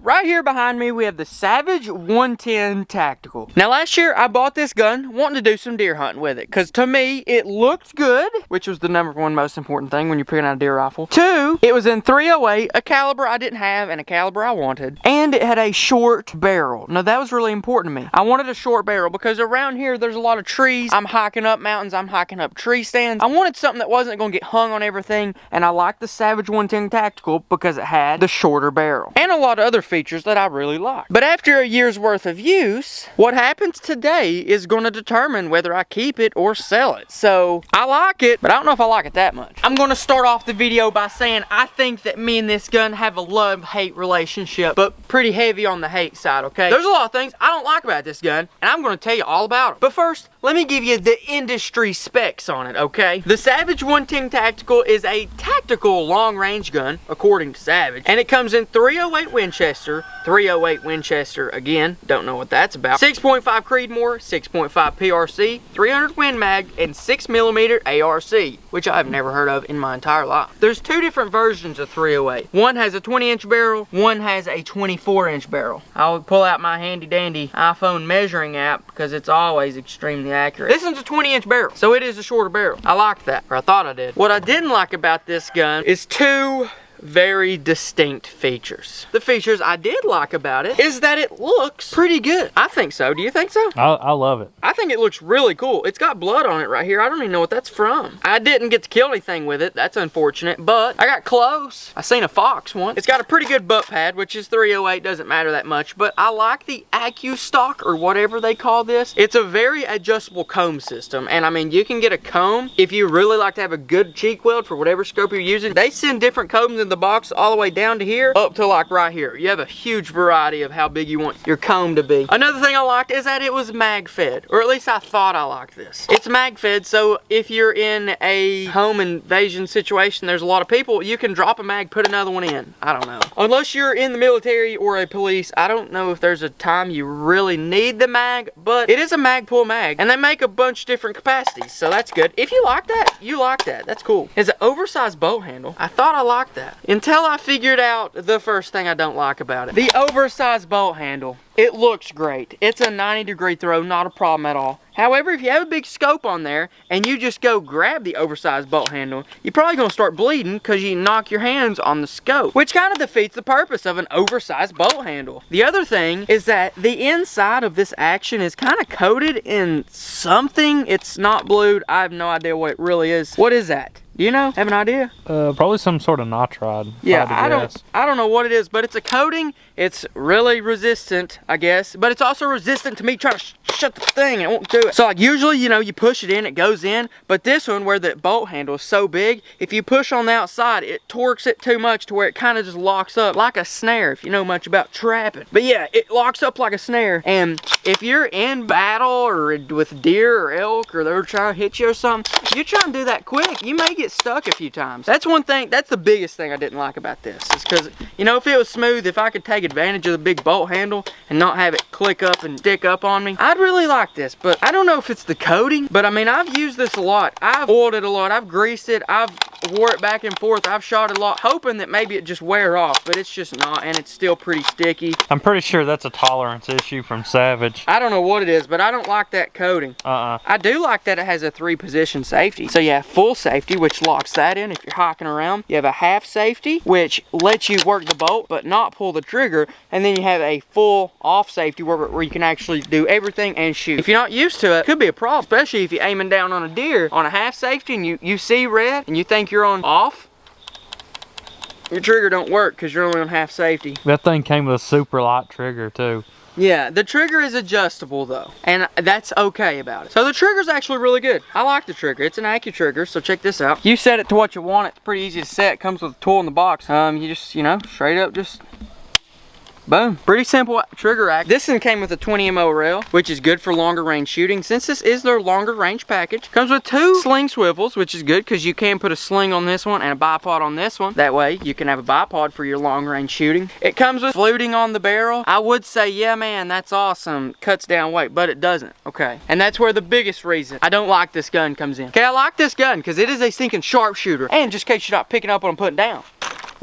right here behind me, we have the Savage 110 Tactical. Now, last year, I bought this gun wanting to do some deer hunting with it, because to me, it looked good, which was the #1 most important thing when you're picking out a deer rifle. 2, it was in .308, a caliber I didn't have and a caliber I wanted, and it had a short barrel. Now, that was really important to me. I wanted a short barrel because around here, there's a lot of trees. I'm hiking up mountains, I'm hiking up tree stands. I wanted something that wasn't going to get hung on everything, and I liked the Savage 110 Tactical because it had the shorter barrel and a lot of other features that I really like. But after a year's worth of use, what happens today is going to determine whether I keep it or sell it. So I like it, but I don't know if I like it that much. I'm going to start off the video by saying I think that me and this gun have a love-hate relationship, but pretty heavy on the hate side, okay? There's a lot of things I don't like about this gun, and I'm going to tell you all about it. But first, let me give you the industry specs on it, okay? The Savage 110 Tactical is a tactical long-range gun, according to Savage, and it comes in .308 Winchester, .308 Winchester, again, don't know what that's about, 6.5 Creedmoor, 6.5 PRC, 300 Win Mag, and 6mm ARC, which I've never heard of in my entire life. There's 2 different versions of .308. One has a 20-inch barrel, one has a 24-inch barrel. I'll pull out my handy-dandy iPhone measuring app because it's always extremely accurate. This one's a 20-inch barrel, so it is a shorter barrel. I like that, or I thought I did. What I didn't like about this gun is 2 very distinct features. The features I did like about it is that it looks pretty good. I think so. Do you think so? I love it. I think it looks really cool. It's got blood on it right here. I don't even know what that's from. I didn't get to kill anything with it. That's unfortunate, but I got close. I seen a fox once. It's got a pretty good butt pad, which is .308. Doesn't matter that much, but I like the AccuStock or whatever they call this. It's a very adjustable comb system, and I mean, you can get a comb if you really like to have a good cheek weld for whatever scope you're using. They send different combs in the box all the way down to here up to like right here. You have a huge variety of how big you want your comb to be. Another thing I liked is that it was mag fed, or at least I thought I liked this. It's mag fed, so if you're in a home invasion situation, there's a lot of people, you can drop a mag, put another one in. I don't know. Unless you're in the military or a police, I don't know if there's a time you really need the mag, but it is a mag pull mag, and they make a bunch of different capacities, so that's good. If you like that, you like that. That's cool. It's an oversized bolt handle. I thought I liked that until I figured out the first thing I don't like about it. The oversized bolt handle. It looks great. It's a 90-degree throw, not a problem at all. However, if you have a big scope on there and you just go grab the oversized bolt handle, you're probably gonna start bleeding because you knock your hands on the scope, which kind of defeats the purpose of an oversized bolt handle. The other thing is that the inside of this action is kind of coated in something. It's not blued. I have no idea what it really is. What is that? Do you know? Have an idea? Probably some sort of nitride. Yeah, I don't know what it is, but it's a coating. It's really resistant, I guess, but it's also resistant to me trying to shut the thing. It won't do it. So like usually, you know, you push it in, it goes in, but this one where the bolt handle is so big, if you push on the outside, it torques it too much to where it kind of just locks up like a snare, if you know much about trapping. But yeah, it locks up like a snare, and if you're in battle or with deer or elk or they're trying to hit you or something, you try and do that quick, you may get stuck a few times. That's one thing, that's the biggest thing I didn't like about this, is because, you know, if it was smooth, if I could take advantage of the big bolt handle and not have it click up and stick up on me, I'd really like this. But I don't know if it's the coating, but I mean, I've used this a lot. I've oiled it a lot, I've greased it, I've wore it back and forth, I've shot it a lot, hoping that maybe it just wear off, but it's just not, and it's still pretty sticky. I'm pretty sure that's a tolerance issue from Savage. I don't know what it is, but I don't like that coating. I do like that it has a 3-position safety. So you have full safety, which locks that in if you're hiking around. You have a half safety, which lets you work the bolt but not pull the trigger, and then you have a full off safety where you can actually do everything and shoot. If you're not used to it, it could be a problem, especially if you're aiming down on a deer on a half safety and you see red and you think you're on off, your trigger don't work because you're only on half safety. That thing came with a super light trigger too. Yeah, the trigger is adjustable though, and that's okay about it. So the trigger's actually really good. I like the trigger. It's an AccuTrigger, so check this out. You set it to what you want. It's pretty easy to set. It comes with a tool in the box. You just, you know, straight up just boom. Pretty simple trigger act. This one came with a 20 MO rail, which is good for longer range shooting. Since this is their longer range package, comes with 2 sling swivels, which is good because you can put a sling on this one and a bipod on this one. That way you can have a bipod for your long range shooting. It comes with fluting on the barrel. I would say, yeah man, that's awesome. Cuts down weight, but it doesn't. Okay. And that's where the biggest reason I don't like this gun comes in. Okay, I like this gun because it is a stinking sharpshooter. And just in case you're not picking up what I'm putting down.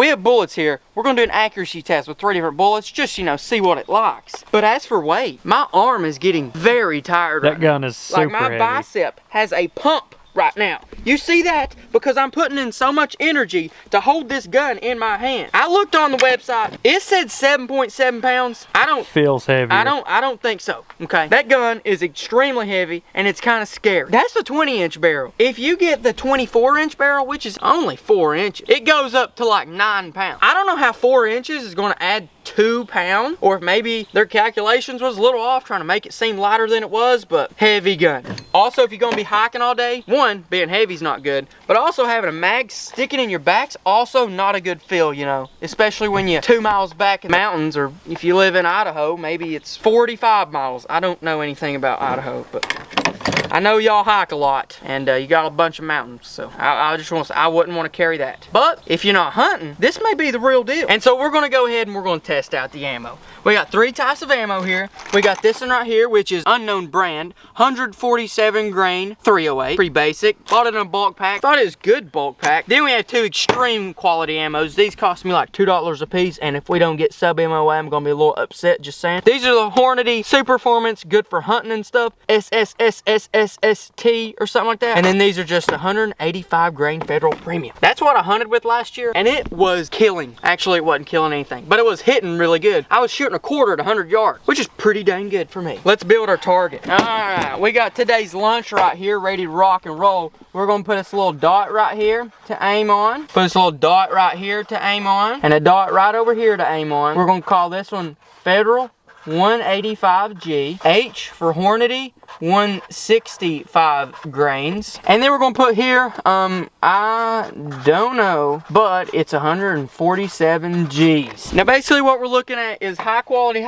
We have bullets here. We're gonna do an accuracy test with 3 different bullets, just, you know, see what it likes. But as for weight, my arm is getting very tired right That gun is super Like my heavy. bicep has a pump right now. You see that? Because I'm putting in so much energy to hold this gun in my hand. I looked on the website. It said 7.7 pounds. Feels heavy. I don't think so. Okay. That gun is extremely heavy and it's kind of scary. That's the 20-inch barrel. If you get the 24-inch barrel, which is only 4 inches, it goes up to like 9 pounds. I don't know how 4 inches is going to add 2 pounds, or if maybe their calculations was a little off trying to make it seem lighter than it was, but heavy gun. Also, if you're going to be hiking all day, one, being heavy is not good, but also having a mag sticking in your back's also not a good feel, you know, especially when you're 2 miles back in the mountains, or if you live in Idaho, maybe it's 45 miles. I don't know anything about Idaho, but I know y'all hike a lot, and you got a bunch of mountains, so I just want to say, I wouldn't want to carry that. But if you're not hunting, this may be the real deal. And so we're going to go ahead and we're going to test out the ammo. We got 3 types of ammo here. We got this one right here, which is unknown brand, 147 grain 308, pretty basic. Bought it in a bulk pack. Thought it was good bulk pack. Then we have 2 extreme quality ammos. These cost me like $2 a piece, and if we don't get sub MOA, I'm going to be a little upset, just saying. These are the Hornady Super Performance, good for hunting and stuff. SSSSST or something like that. And then these are just 185 grain Federal Premium. That's what I hunted with last year, and it was killing. Actually, it wasn't killing anything, but it was hitting really good. I was shooting a quarter at 100 yards, which is pretty dang good for me. Let's build our target. All right, we got today's lunch right here, ready to rock and roll. We're gonna put this little dot right here to aim on. Put this little dot right here to aim on, and a dot right over here to aim on. We're gonna call this one Federal 185G. H for Hornady 165 grains. And then we're gonna put here, I don't know, but it's 147 G's. Now basically what we're looking at is high quality,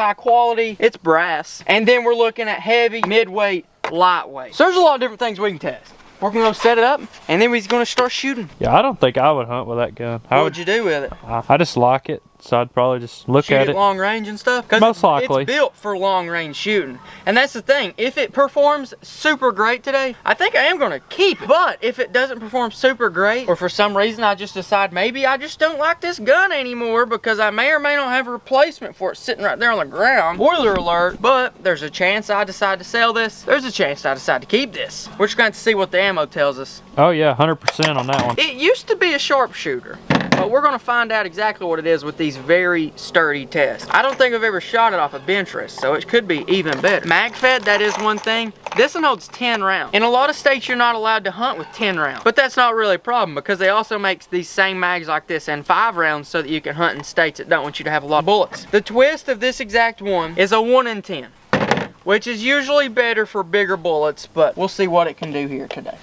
it's brass. And then we're looking at heavy, midweight, lightweight. So there's a lot of different things we can test. We're gonna set it up, and then we're gonna start shooting. Yeah, I don't think I would hunt with that gun. What would you do with it? I just like it, so I'd probably just look Shoot at it. long range and stuff? 'Cause Most likely. It's built for long range shooting. And that's the thing. If it performs super great today, I think I am gonna keep it. But if it doesn't perform super great, or for some reason I just decide maybe I just don't like this gun anymore because I may or may not have a replacement for it sitting right there on the ground. Spoiler alert, but there's a chance I decide to sell this. There's a chance I decide to keep this. We're just going to see what the ammo tells us. Oh yeah, 100% on that one. It used to be a sharpshooter, but we're gonna find out exactly what it is with these very sturdy tests. I don't think I've ever shot it off a bench rest, so it could be even better. Mag fed, that is one thing. This one holds 10 rounds. In a lot of states, you're not allowed to hunt with 10 rounds, but that's not really a problem because they also make these same mags like this and 5 rounds so that you can hunt in states that don't want you to have a lot of bullets. The twist of this exact one is a 1 in 10, which is usually better for bigger bullets, but we'll see what it can do here today.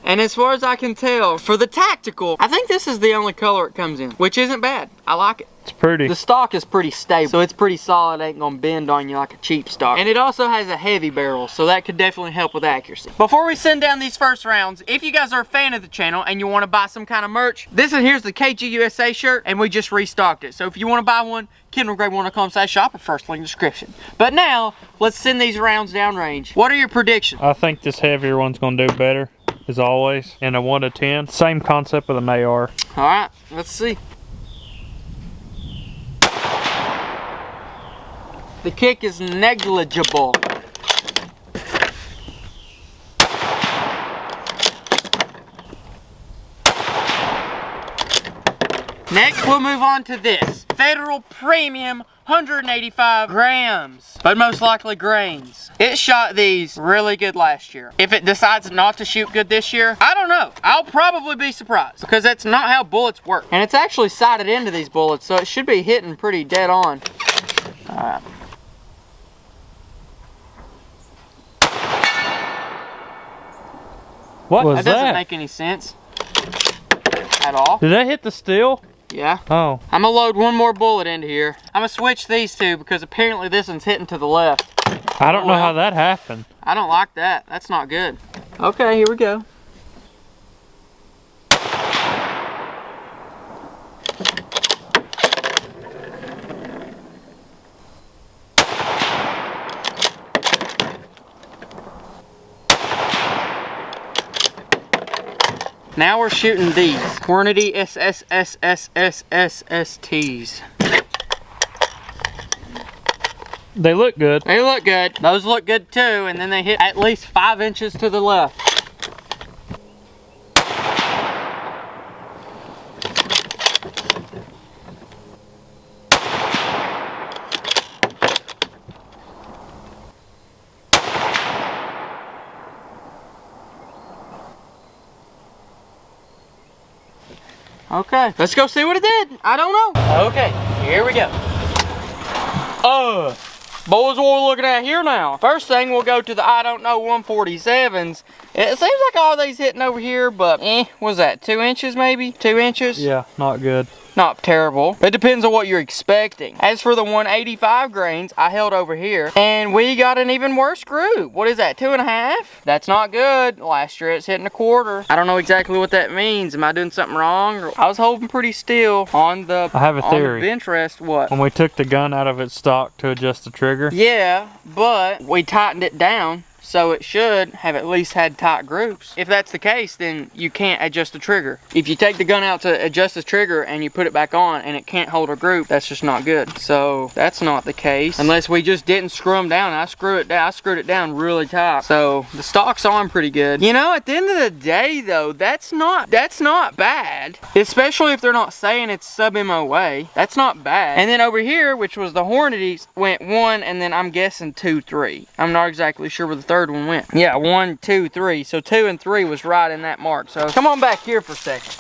And as far as I can tell, for the tactical, I think this is the only color it comes in, which isn't bad. I like it. It's pretty. The stock is pretty stable, so it's pretty solid. It ain't gonna bend on you like a cheap stock. And it also has a heavy barrel, so that could definitely help with accuracy. Before we send down these first rounds, if you guys are a fan of the channel and you wanna buy some kind of merch, here's the KG USA shirt, and we just restocked it. So if you wanna buy one, KendallGray1.com/shop or first link in the description. But now, let's send these rounds down range. What are your predictions? I think this heavier one's gonna do better, as always. And a 1 to 10. Same concept with an AR. All right, let's see. The kick is negligible. Next, we'll move on to this. Federal Premium 185 grams, but most likely grains. It shot these really good last year. If it decides not to shoot good this year, I don't know. I'll probably be surprised because that's not how bullets work. And it's actually sighted into these bullets, so it should be hitting pretty dead on. All right. What was That doesn't make any sense at all. Did that hit the steel? Yeah. Oh. I'm gonna load one more bullet into here. I'm gonna switch these two because apparently this one's hitting to the left. I don't know how that happened. I don't like that. That's not good. Okay, here we go. Now we're shooting these Hornady SSSSSSSTs. They look good. They look good. Those look good too, and then they hit at least 5 inches to the left. Okay, let's go see what it did. I don't know. Okay, here we go. Boys, what we're looking at here now. First thing, we'll go to the I don't know 147s. It seems like all these hitting over here, but what's that, 2 inches maybe? 2 inches? Yeah, not good. Not terrible. It depends on what you're expecting. As for the 185 grains, I held over here, and we got an even worse group. What is that, 2.5? That's not good. Last year it's hitting 1/4. I don't know exactly what that means. Am I doing something wrong? I was holding pretty still on the, I have a theory. On the bench rest. What? When we took the gun out of its stock to adjust the trigger. Yeah, but we tightened it down, so it should have at least had tight groups. If that's the case, then you can't adjust the trigger. If you take the gun out to adjust the trigger and you put it back on and it can't hold a group, that's just not good. So that's not the case, unless we just didn't screw them down. I screwed it down really tight. So the stock's on pretty good. You know, at the end of the day though, that's not bad. Especially if they're not saying it's sub MOA. That's not bad. And then over here, which was the Hornadies, went 1 and then I'm guessing 2, 3. I'm not exactly sure where the third one went. Yeah, 1, 2, 3. So 2 and 3 was right in that mark. So come on back here for a second.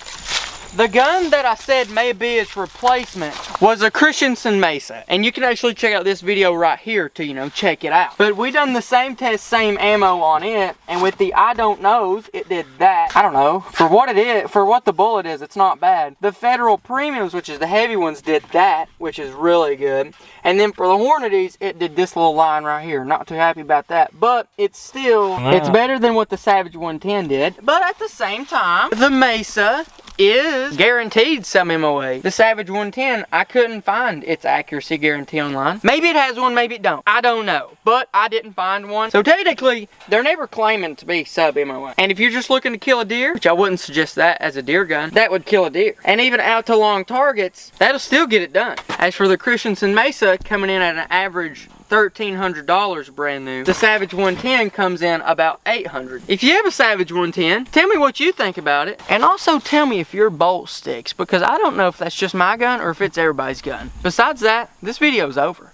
The gun that I said may be its replacement was a Christensen Mesa. And you can actually check out this video right here to, you know, check it out. But we done the same test, same ammo on it. And with the I don't knows, it did that. I don't know. For what it is, for what the bullet is, it's not bad. The Federal Premiums, which is the heavy ones, did that, which is really good. And then for the Hornadies, it did this little line right here. Not too happy about that. But it's still, it's better than what the Savage 110 did. But at the same time, the Mesa is guaranteed some MOA. The Savage 110, I couldn't find its accuracy guarantee online. Maybe it has one, maybe it don't. I don't know. But I didn't find one. So technically, they're never claiming to be sub MOA. And if you're just looking to kill a deer, which I wouldn't suggest that as a deer gun, that would kill a deer. And even out to long targets, that'll still get it done. As for the Christensen Mesa, coming in at an average $1,300 brand new. The Savage 110 comes in about $800. If you have a Savage 110, tell me what you think about it. And also tell me if your bolt sticks, because I don't know if that's just my gun or if it's everybody's gun. Besides that, this video's over.